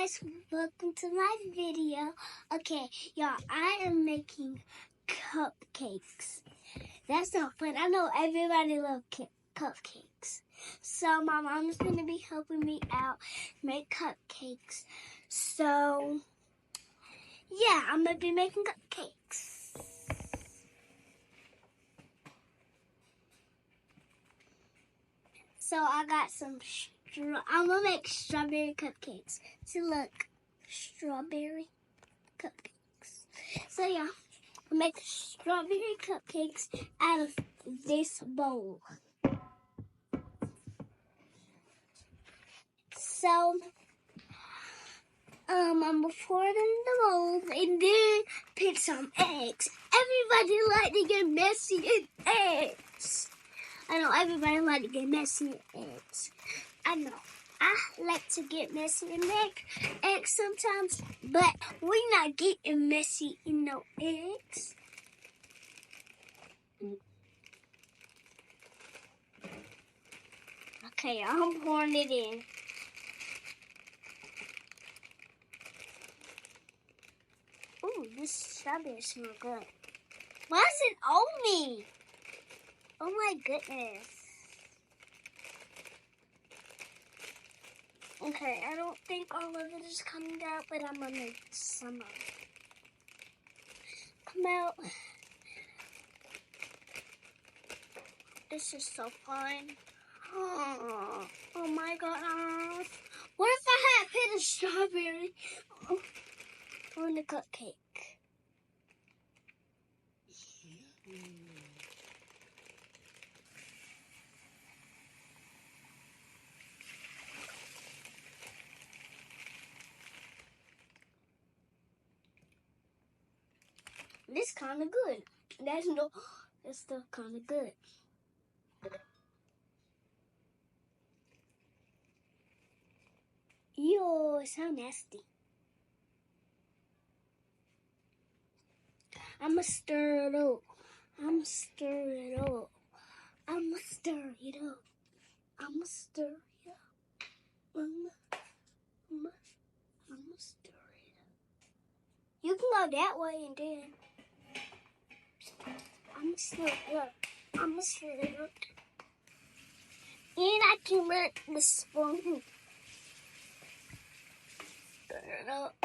guys, welcome to my video. Okay, y'all, I am making cupcakes. That's not fun. I know everybody loves cupcakes. So my mom's going to be helping me out make cupcakes. So, yeah, I'm going to be making cupcakes. So I got some I'm going to make strawberry cupcakes. See, look, strawberry cupcakes. So, yeah, I'll make strawberry cupcakes out of this bowl. So, I'm pouring in the bowl and then put some eggs. Everybody like to get messy in eggs. I know everybody like to get messy in eggs. I know. I like to get messy in eggs sometimes, but we're not getting messy in no eggs. Okay, I'm pouring it in. Ooh, this strawberry smells good. Why is it on me? Oh my goodness. Okay, I don't think all of it is coming out, but I'm gonna make some of it come out. This is so fun. Oh my gosh. What if I had put a strawberry on the cupcake? This kind of good. It's still kind of good. Ew, it sounds nasty. I'ma stir it up. I'ma stir it up. I'ma stir it up. I'ma stir it up. I'ma stir it up. You can go that way and then I'ma stir it up. I'ma stir it up. And I can let the spoon stir it up.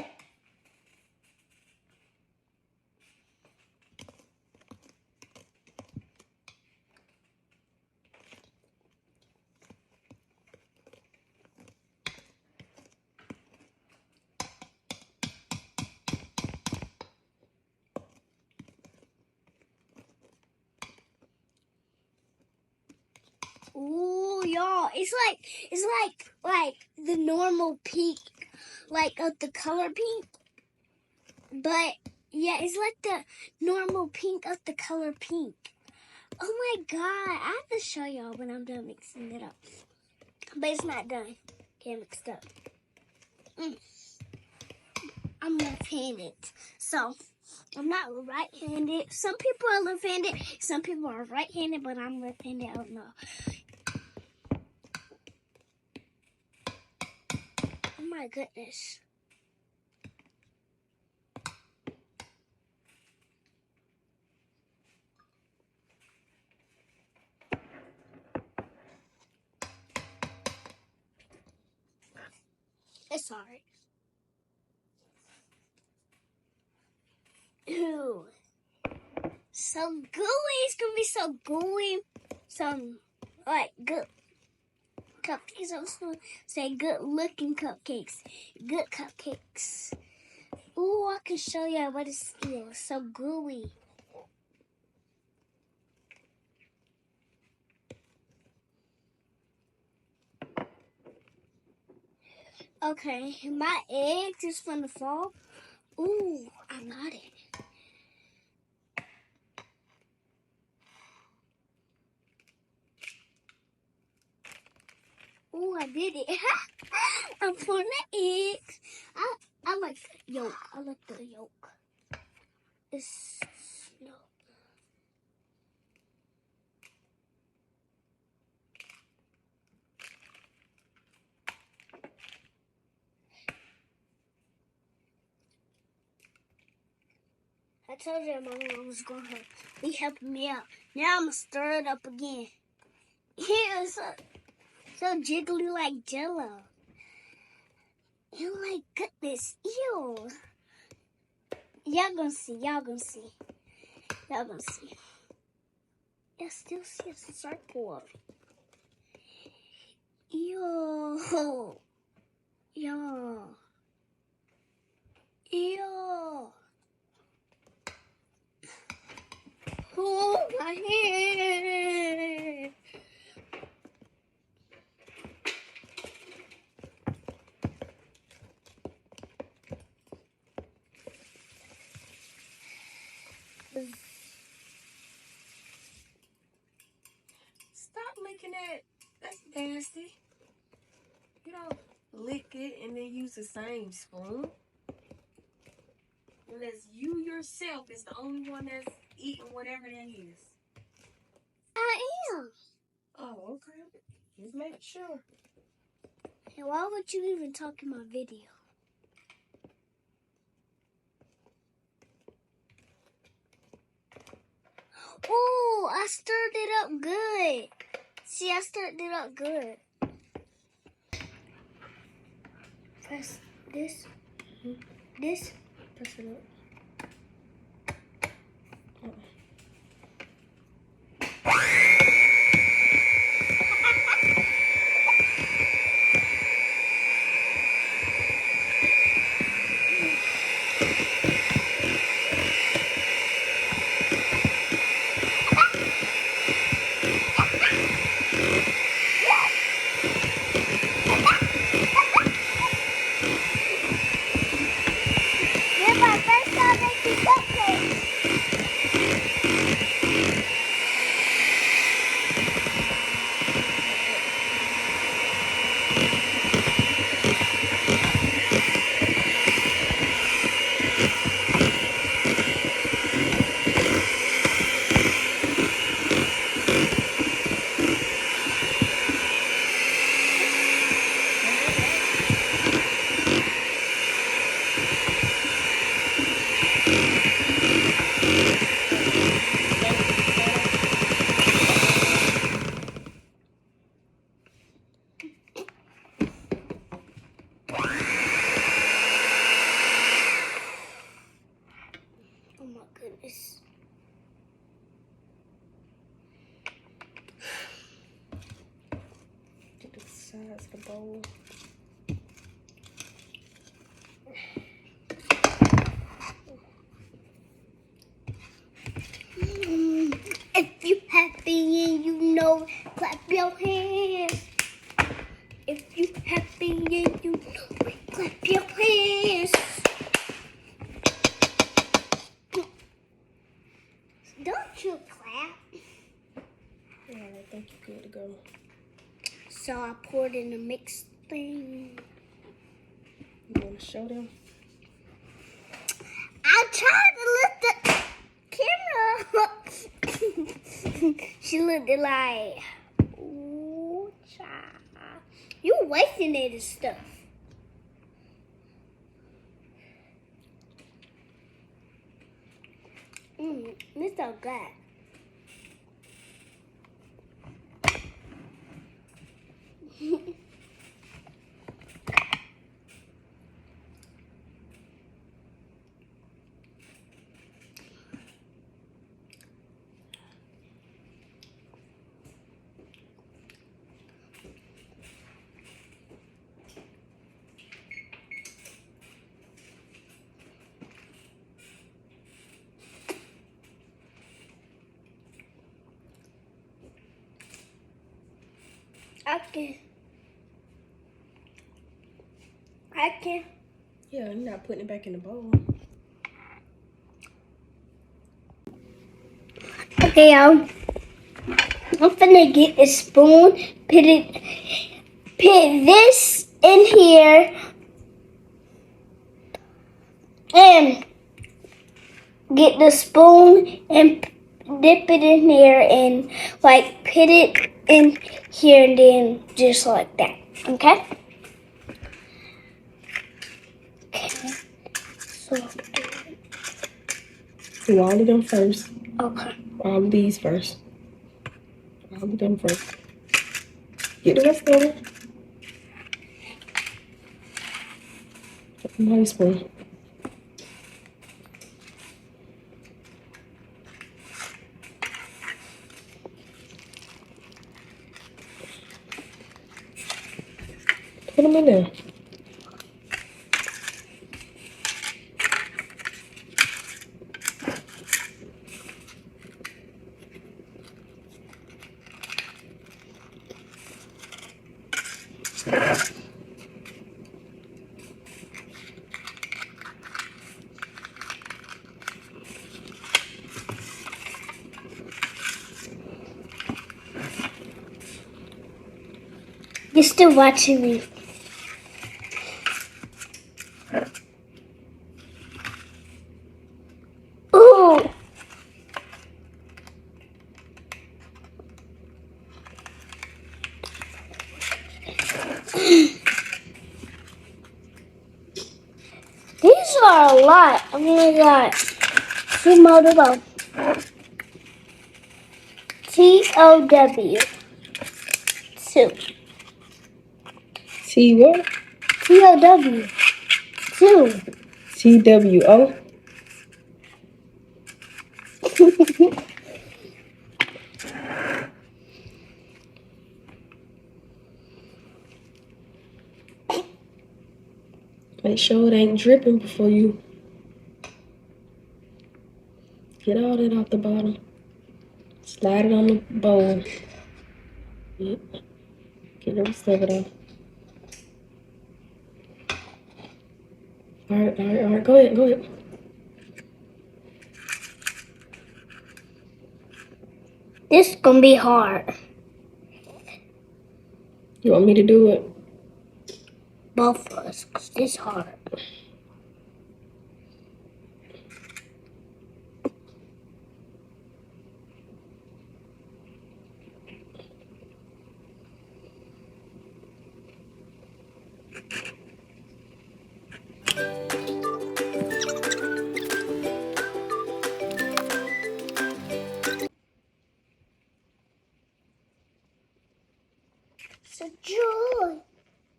Ooh, y'all, it's like the normal pink, like of the color pink. But yeah, it's like the normal pink of the color pink. Oh my god, I have to show y'all when I'm done mixing it up. But it's not done. Get mixed up. I'm left-handed, so I'm not right-handed. Some people are left-handed, some people are right-handed, but I'm left-handed. I don't know. Oh my goodness. It's alright. Ooh. So gooey. It's gonna be so gooey. Some like good cupcakes. I was gonna say good looking cupcakes. Good cupcakes. Ooh, I can show you what it feels. So gooey. Okay, my eggs is gonna fall. Ooh, I got it. Ooh, I did it. I'm pouring the eggs. I like the yolk. I like the yolk. It's no. I told you my mom was going to be helping me out. Now I'm going to stir it up again. Yeah, it's so jiggly like Jello. Oh my goodness. Ew. Y'all gonna see. Y'all gonna see. Y'all gonna see. I still see a circle. Ew. Ew. Ew. Oh, my hand. Stop licking that. That's nasty. You don't lick it and then use the same spoon. Unless you yourself is the only one that's eating whatever that is. I am. Oh, okay. Just make sure. And why would you even talk in my video? Oh, I stirred it up good. See, I stirred it up good. Press this. This. Press it up. This is my first time making cupcakes. Oh my goodness. Get the size of the bowl. If you happy and you know, clap your hands. If you happy and you know, clap your hands. Don't you clap? Yeah, I think you're good to go. So I poured in the mixed thing. You want to show them? I tried to lift the camera. She looked like, ooh, child. You wasting it and stuff. This so good. I can. Yeah, you're not putting it back in the bowl. Okay, y'all. I'm finna get a spoon, put this in here, and get the spoon and dip it in here and like put it in here and then just like that. Okay? Okay. So Do all of them first. Okay. All of these first. All of them first. Get the rest of it. Nice one. Put them in there. You're still watching me. Ooh. These are a lot. I only got 2 more to go. TOW. 2. T what? TOW. 2. TWO. Make sure it ain't dripping before you get all that off the bottom. Slide it on the bowl. Yep. Get the rest of it off. All right. Go ahead. This is gonna be hard. You want me to do it? Both of us, 'cause this is hard. It's a joy.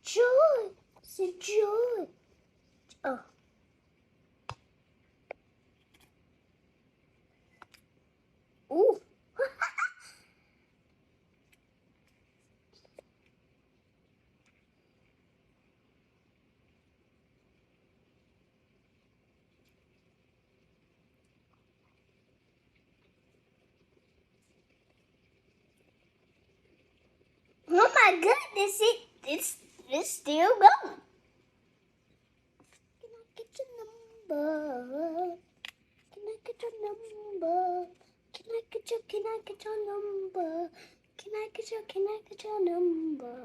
Joy. It's a joy. Oh. Ooh. Oh my goodness, it's still going. Can I get your number? Can I get your number? Can I get your number? Can I get your number?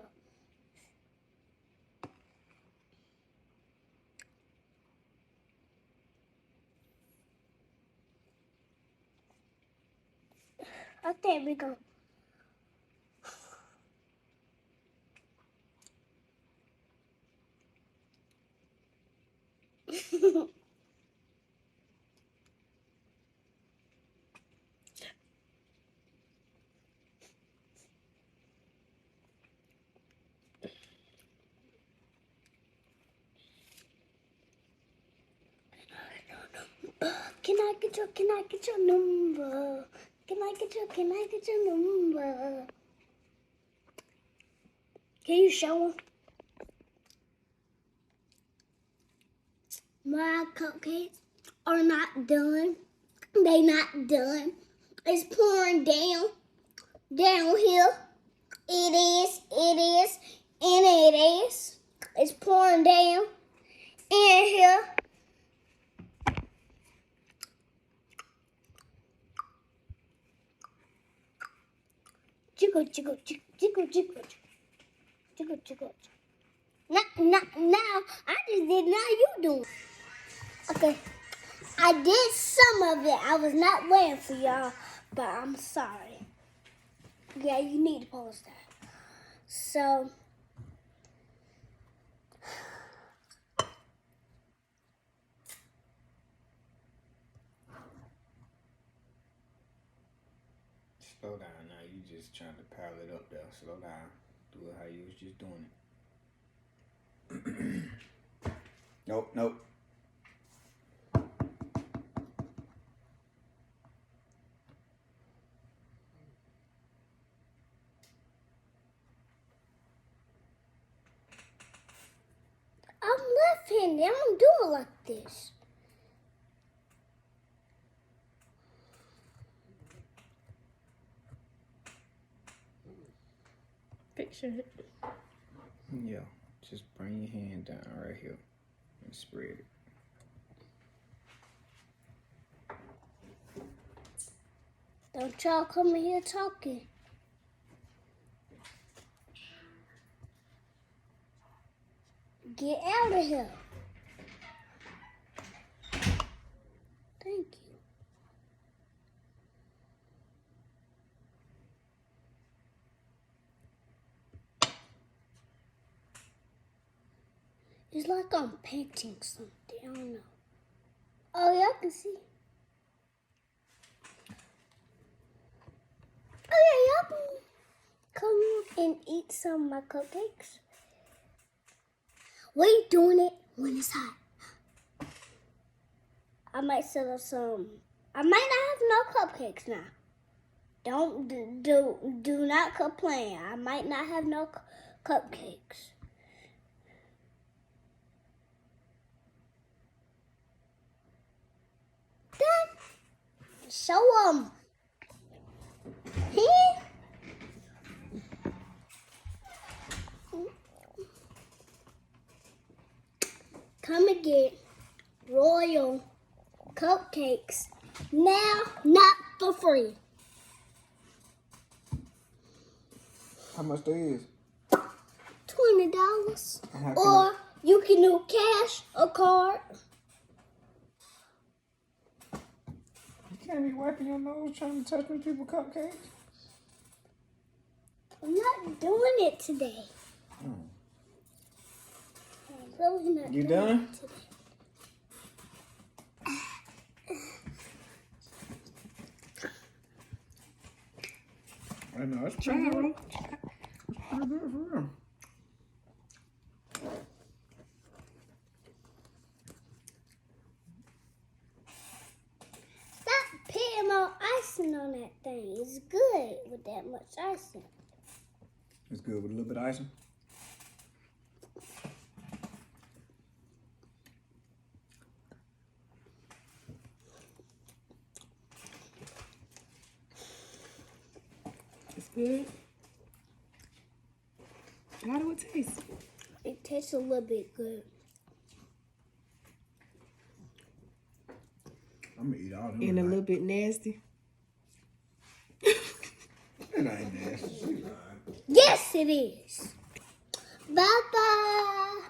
Oh, there we go. Can I get your number? Can I get your number? Can you show them? My cupcakes are not done. They not done. It's pouring down here. It is, and it is. It's pouring down in here. Jiggle, jiggle, jiggle, jiggle, jiggle, jiggle, jiggle. Now, I just did. Now you do. Okay, I did some of it. I was not waiting for y'all, but I'm sorry. Yeah, you need to post that. So. Slow down now. You just trying to pile it up there. Slow down. Do it how you was just doing it. Nope, nope. I'm left-handed. I don't do it like this. Picture it. Yeah. Just bring your hand down right here and spread it. Don't y'all come in here talking. Get out of here. Thank you. It's like I'm painting something. I don't know. Oh, y'all can see. Oh, yeah, y'all can come and eat some of my cupcakes. We doing it when it's hot. I might set up some. I might not have no cupcakes now. Do not complain. I might not have no cupcakes. Dad, show them. Come and get royal cupcakes now, not for free. How much that is? $20. And how can Or you can do cash or card. You can't be wiping your nose trying to touch them people cupcakes. I'm not doing it today. Oh. I'm really not You doing done? it today. I know, it's pretty good. It's pretty good for real. Stop putting more icing on that thing. It's good with that much icing. It's good with a little bit of icing. It's good. How do it taste? It tastes a little bit good. I'm gonna eat all them. And a tonight. little bit nasty. It ain't nasty. Yes, it is. Bye-bye.